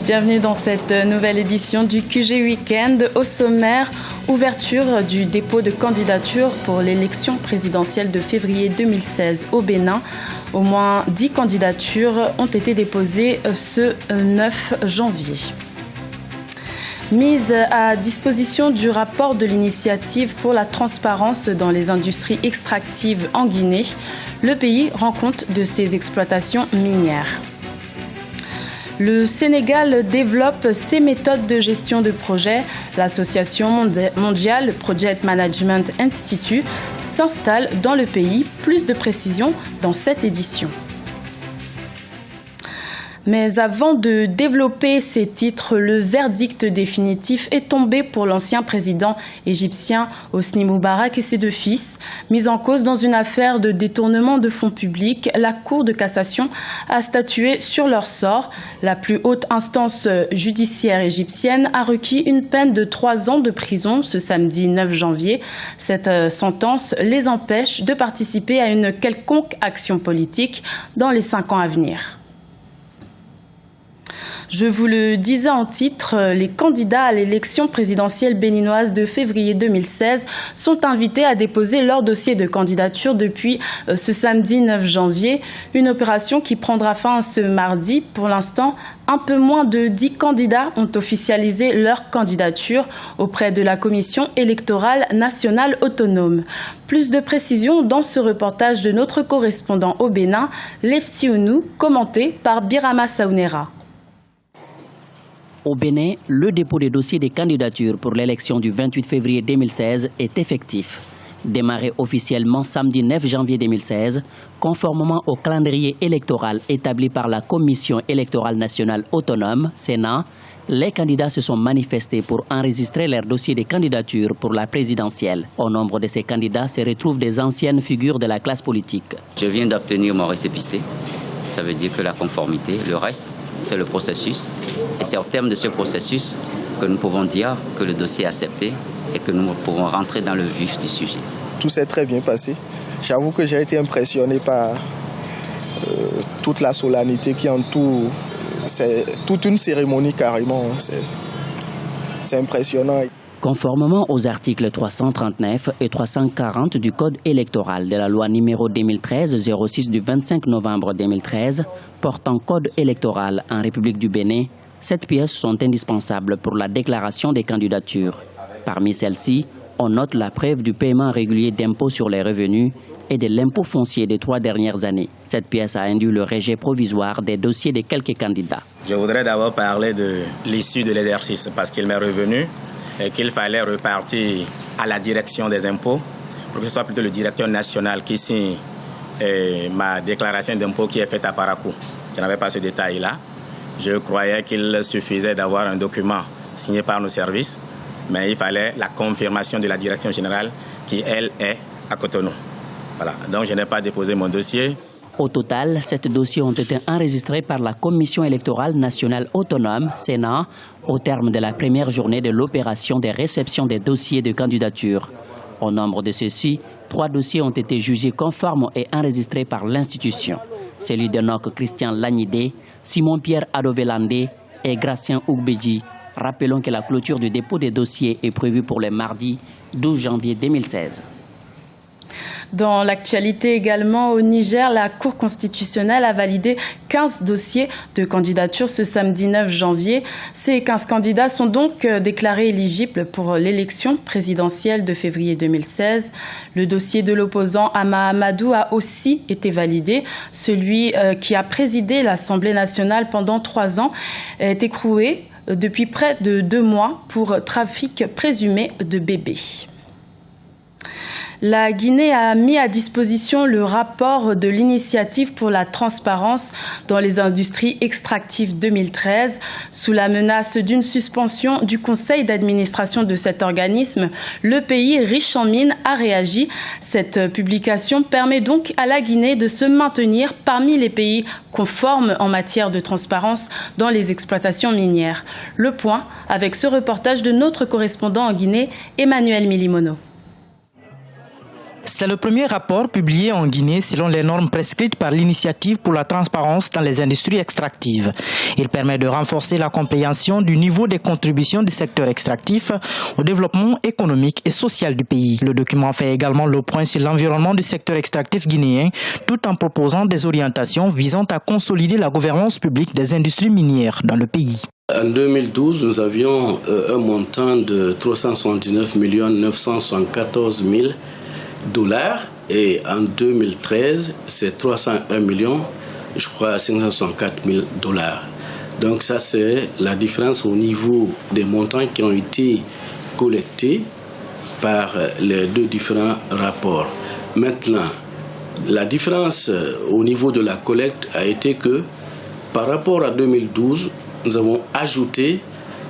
Bienvenue dans cette nouvelle édition du QG Weekend. Au sommaire, ouverture du dépôt de candidature pour l'élection présidentielle de février 2016 au Bénin. Au moins 10 candidatures ont été déposées ce 9 janvier. Mise à disposition du rapport de l'initiative pour la transparence dans les industries extractives en Guinée, le pays rend compte de ses exploitations minières. Le Sénégal développe ses méthodes de gestion de projet. L'Association mondiale Project Management Institute s'installe dans le pays. Plus de précisions dans cette édition. Mais avant de développer ces titres, le verdict définitif est tombé pour l'ancien président égyptien Hosni Moubarak et ses deux fils. Mis en cause dans une affaire de détournement de fonds publics, la Cour de cassation a statué sur leur sort. La plus haute instance judiciaire égyptienne a requis une peine de 3 ans de prison ce samedi 9 janvier. Cette sentence les empêche de participer à une quelconque action politique dans les 5 ans à venir. Je vous le disais en titre, les candidats à l'élection présidentielle béninoise de février 2016 sont invités à déposer leur dossier de candidature depuis ce samedi 9 janvier. Une opération qui prendra fin ce mardi. Pour l'instant, un peu moins de 10 candidats ont officialisé leur candidature auprès de la Commission électorale nationale autonome. Plus de précisions dans ce reportage de notre correspondant au Bénin, Lefti Ounou, commenté par Birama Saounera. Au Bénin, le dépôt des dossiers des candidatures pour l'élection du 28 février 2016 est effectif. Démarré officiellement samedi 9 janvier 2016, conformément au calendrier électoral établi par la Commission électorale nationale autonome, Sénat, les candidats se sont manifestés pour enregistrer leur dossier de candidature pour la présidentielle. Au nombre de ces candidats se retrouvent des anciennes figures de la classe politique. Je viens d'obtenir mon récépissé. Ça veut dire que la conformité, le reste, c'est le processus. Et c'est au terme de ce processus que nous pouvons dire que le dossier est accepté et que nous pouvons rentrer dans le vif du sujet. Tout s'est très bien passé. J'avoue que j'ai été impressionné par toute la solennité qui entoure. C'est toute une cérémonie carrément. C'est impressionnant. Conformément aux articles 339 et 340 du Code électoral de la loi numéro 2013-06 du 25 novembre 2013 portant Code électoral en République du Bénin, 7 pièces sont indispensables pour la déclaration des candidatures. Parmi celles-ci, on note la preuve du paiement régulier d'impôts sur les revenus et de l'impôt foncier des 3 dernières années. Cette pièce a induit le rejet provisoire des dossiers de quelques candidats. Je voudrais d'abord parler de l'issue de l'exercice parce qu'il m'est revenu et qu'il fallait repartir à la direction des impôts pour que ce soit plutôt le directeur national qui signe ma déclaration d'impôt qui est faite à Parakou. Je n'avais pas ce détail-là. Je croyais qu'il suffisait d'avoir un document signé par nos services, mais il fallait la confirmation de la direction générale qui, elle, est à Cotonou. Voilà. Donc, je n'ai pas déposé mon dossier. Au total, 7 dossiers ont été enregistrés par la Commission électorale nationale autonome, Sénat, au terme de la première journée de l'opération de réception des dossiers de candidature. Au nombre de ceux-ci, 3 dossiers ont été jugés conformes et enregistrés par l'institution. Celui d'Enoch Christian Lagnidé, Simon-Pierre Adovelandé et Gracien Ougbeji. Rappelons que la clôture du dépôt des dossiers est prévue pour le mardi 12 janvier 2016. Dans l'actualité également, au Niger, la Cour constitutionnelle a validé 15 dossiers de candidature ce samedi 9 janvier. Ces 15 candidats sont donc déclarés éligibles pour l'élection présidentielle de février 2016. Le dossier de l'opposant Ama Amadou a aussi été validé. Celui qui a présidé l'Assemblée nationale pendant 3 ans est écroué depuis près de 2 mois pour trafic présumé de bébés. La Guinée a mis à disposition le rapport de l'initiative pour la transparence dans les industries extractives 2013. Sous la menace d'une suspension du conseil d'administration de cet organisme, le pays riche en mines a réagi. Cette publication permet donc à la Guinée de se maintenir parmi les pays conformes en matière de transparence dans les exploitations minières. Le point avec ce reportage de notre correspondant en Guinée, Emmanuel Milimono. C'est le premier rapport publié en Guinée selon les normes prescrites par l'Initiative pour la transparence dans les industries extractives. Il permet de renforcer la compréhension du niveau des contributions du secteur extractif au développement économique et social du pays. Le document fait également le point sur l'environnement du secteur extractif guinéen, tout en proposant des orientations visant à consolider la gouvernance publique des industries minières dans le pays. En 2012, nous avions un montant de 379 974 000 $ et en 2013, c'est 301 millions, je crois, 564 000 $. Donc ça, c'est la différence au niveau des montants qui ont été collectés par les deux différents rapports. Maintenant, la différence au niveau de la collecte a été que par rapport à 2012, nous avons ajouté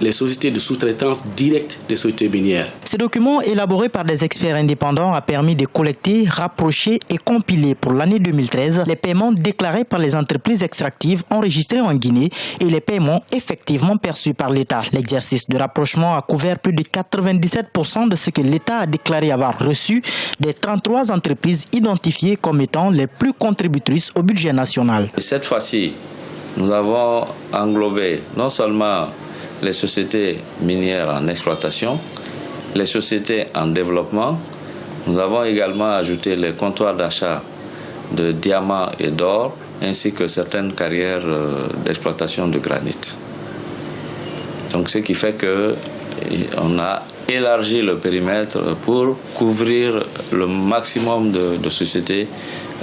les sociétés de sous-traitance directe des sociétés minières. Ce document élaboré par des experts indépendants a permis de collecter, rapprocher et compiler pour l'année 2013 les paiements déclarés par les entreprises extractives enregistrées en Guinée et les paiements effectivement perçus par l'État. L'exercice de rapprochement a couvert plus de 97% de ce que l'État a déclaré avoir reçu des 33 entreprises identifiées comme étant les plus contributrices au budget national. Cette fois-ci, nous avons englobé non seulement les sociétés minières en exploitation, les sociétés en développement. Nous avons également ajouté les comptoirs d'achat de diamants et d'or, ainsi que certaines carrières d'exploitation de granit. Donc ce qui fait qu'on a élargi le périmètre pour couvrir le maximum de sociétés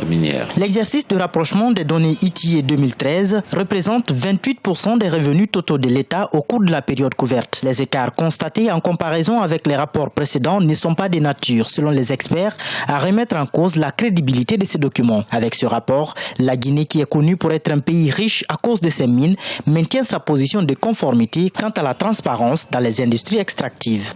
minières. L'exercice de rapprochement des données ITIE 2013 représente 28% des revenus totaux de l'État au cours de la période couverte. Les écarts constatés en comparaison avec les rapports précédents ne sont pas de nature, selon les experts, à remettre en cause la crédibilité de ces documents. Avec ce rapport, la Guinée, qui est connue pour être un pays riche à cause de ses mines, maintient sa position de conformité quant à la transparence dans les industries extractives.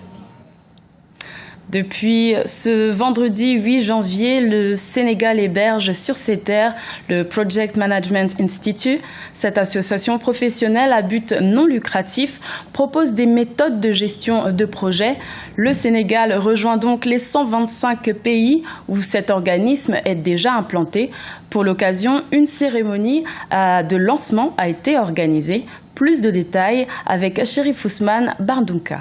Depuis ce vendredi 8 janvier, le Sénégal héberge sur ses terres le Project Management Institute. Cette association professionnelle à but non lucratif propose des méthodes de gestion de projets. Le Sénégal rejoint donc les 125 pays où cet organisme est déjà implanté. Pour l'occasion, une cérémonie de lancement a été organisée. Plus de détails avec Chérif Ousmane Bardunka.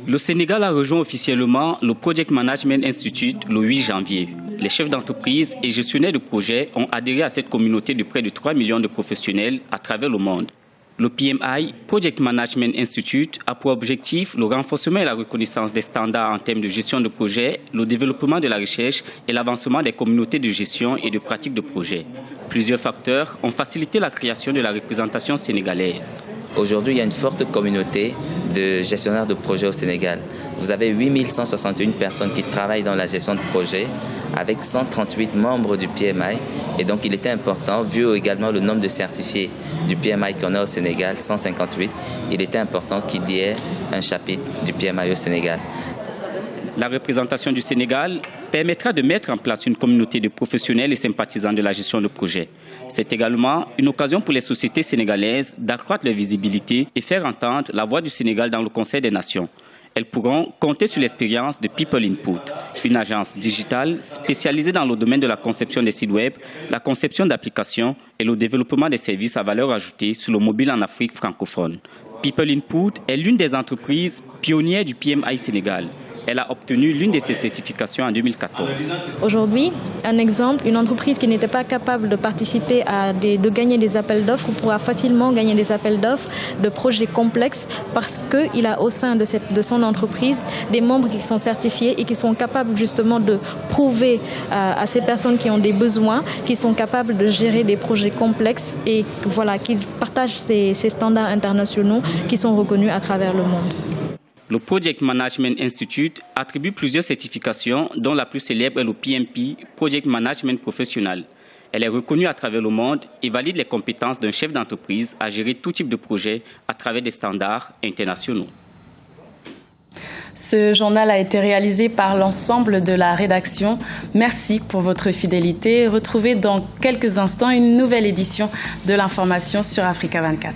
Le Sénégal a rejoint officiellement le Project Management Institute le 8 janvier. Les chefs d'entreprise et gestionnaires de projets ont adhéré à cette communauté de près de 3 millions de professionnels à travers le monde. Le PMI, Project Management Institute, a pour objectif le renforcement et la reconnaissance des standards en termes de gestion de projet, le développement de la recherche et l'avancement des communautés de gestion et de pratique de projet. Plusieurs facteurs ont facilité la création de la représentation sénégalaise. Aujourd'hui, il y a une forte communauté de gestionnaires de projets au Sénégal. Vous avez 8161 personnes qui travaillent dans la gestion de projets avec 138 membres du PMI. Et donc, il était important, vu également le nombre de certifiés du PMI qu'on a au Sénégal, 158, il était important qu'il y ait un chapitre du PMI au Sénégal. La représentation du Sénégal permettra de mettre en place une communauté de professionnels et sympathisants de la gestion de projet. C'est également une occasion pour les sociétés sénégalaises d'accroître leur visibilité et faire entendre la voix du Sénégal dans le Conseil des Nations. Elles pourront compter sur l'expérience de People Input, une agence digitale spécialisée dans le domaine de la conception des sites web, la conception d'applications et le développement des services à valeur ajoutée sur le mobile en Afrique francophone. People Input est l'une des entreprises pionnières du PMI Sénégal. Elle a obtenu l'une de ses certifications en 2014. Aujourd'hui, un exemple, une entreprise qui n'était pas capable de participer de gagner des appels d'offres pourra facilement gagner des appels d'offres de projets complexes parce qu'il a au sein de son entreprise des membres qui sont certifiés et qui sont capables justement de prouver à ces personnes qui ont des besoins, qui sont capables de gérer des projets complexes et voilà, qui partagent ces standards internationaux qui sont reconnus à travers le monde. Le Project Management Institute attribue plusieurs certifications, dont la plus célèbre est le PMP, Project Management Professional. Elle est reconnue à travers le monde et valide les compétences d'un chef d'entreprise à gérer tout type de projet à travers des standards internationaux. Ce journal a été réalisé par l'ensemble de la rédaction. Merci pour votre fidélité. Retrouvez dans quelques instants une nouvelle édition de l'information sur Africa 24.